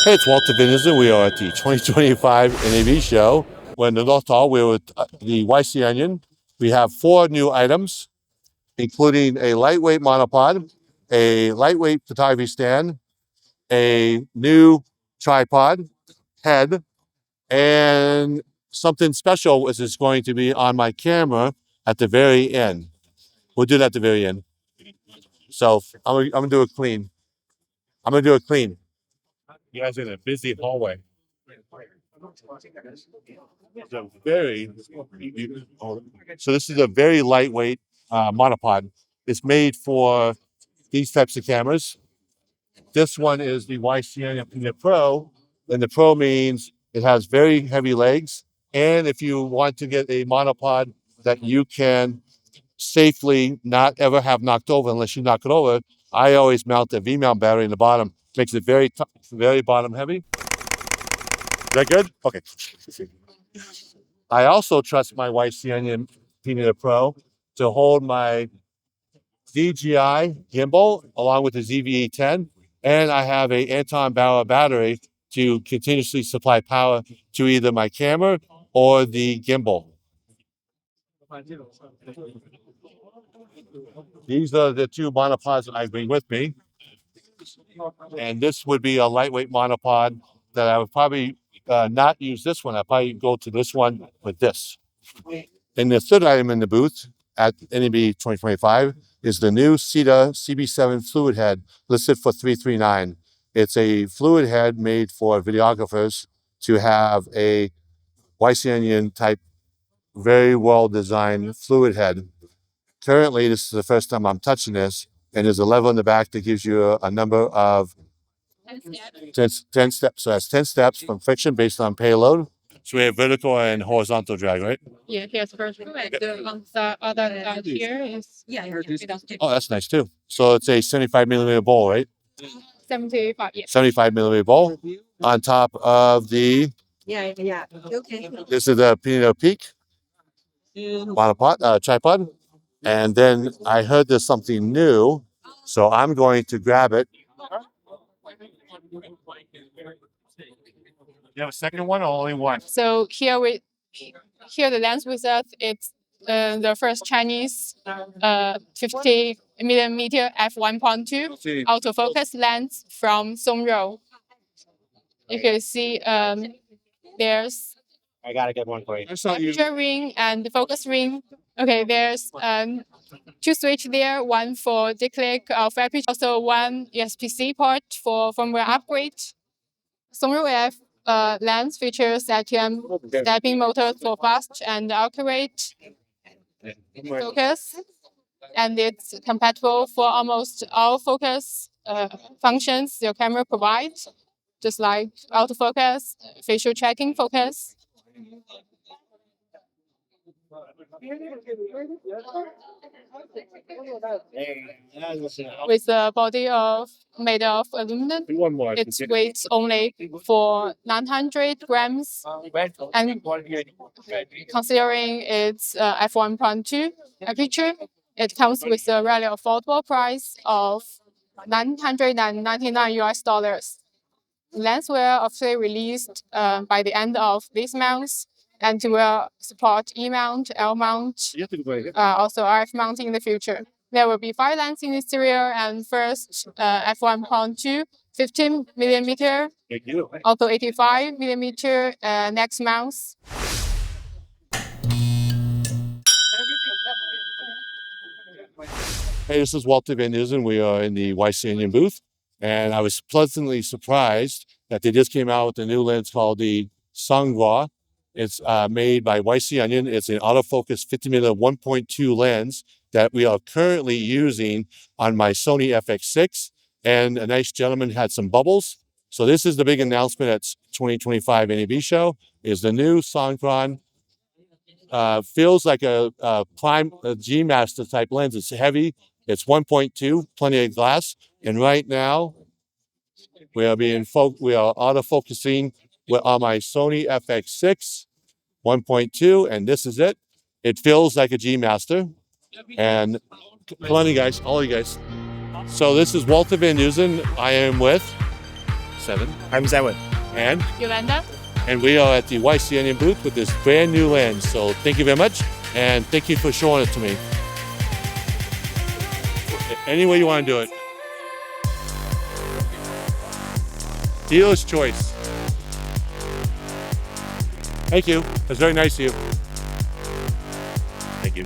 Hey, it's Walter Vinderson. We are at the 2025 NAB show. We're in the North Hall. We're with the YC Onion. We have 4 new items, including a lightweight monopod, a lightweight photography stand, a new tripod head, and something special which is going to be on my camera at the very end. We'll do that at the very end. So I'm gonna do it clean. I'm gonna do it clean. You guys are in a busy hallway. It's a very so this is a very lightweight monopod. It's made for these types of cameras. This one is the YC Onion Pro, and the Pro means it has very heavy legs. And if you want to get a monopod that you can safely not ever have knocked over unless you knock it over, I always mount a V-mount battery in the bottom. Makes it very bottom heavy. Is that good? Okay. I also trust my YC Onion Pro to hold my DJI gimbal along with the ZV-E10, and I have a Anton Bauer battery to continuously supply power to either my camera or the gimbal. These are the 2 monopods that I bring with me, and this would be a lightweight monopod that I would probably not use this one. I'd probably go to this one with this. And the third item in the booth at NAB 2025 is the new Cine CB7 fluid head listed for $339. It's a fluid head made for videographers to have a YC Onion type, very well designed fluid head. Currently, this is the first time I'm touching this, and there's a lever in the back that gives you a number of 10 steps. So that's 10 steps from friction based on payload. So we have vertical and horizontal drag, right? Yeah, here's vertical, and the other here is Oh, that's nice too. So it's a 75mm bowl, right? 75. Yes. 75mm bowl on top of the. Okay. This is the Pinot Peak monopod, tripod. And then I heard there's something new, so I'm going to grab it. You have a second one or only one? So here the lens with us, it's the first Chinese 50mm f1.2 autofocus lens from SONGRYOU. You can see there's I gotta get one for you. aperture ring and the focus ring. Okay, there's 2 switch there, one for de-click of aperture, also one USB-C port for firmware upgrade. SONGRYOU AF lens features ATM stepping motor for fast and accurate focus, and it's compatible for almost all focus functions your camera provides, just like autofocus, facial tracking focus. With a body made of aluminum, its weight only for 900 grams, and considering its f1.2 aperture, it comes with a really affordable price of $999. The lens will officially released by the end of this month, and will support E-mount, L-mount, also RF mount in the future. There will be 5 lenses in the serial, and first f1.2 15mm, also 85mm next month. Hey, this is Walter Vinderson. We are in the YC Onion booth, and I was pleasantly surprised that they just came out with a new lens called the SONGRYOU. It's made by YC Onion. It's an autofocus 50mm 1.2 lens that we are currently using on my Sony FX6, and a nice gentleman had some bubbles. So this is the big announcement at 2025 NAB show, is the new SONGRYOU. Feels like a G Master type lens. It's heavy. It's 1.2, plenty of glass. And right now, we are autofocusing on my Sony FX6 1.2, and this is it. It feels like a G Master. And come on, you guys, all you guys. So this is Walter Vinderson. I am with 7. I'm Zewan. And Yolanda. we are at the YC Onion booth with this brand new lens. So thank you very much, and thank you for showing it to me. Any way you want to do it. Dealer's choice. Thank you. That's very nice of you. Thank you.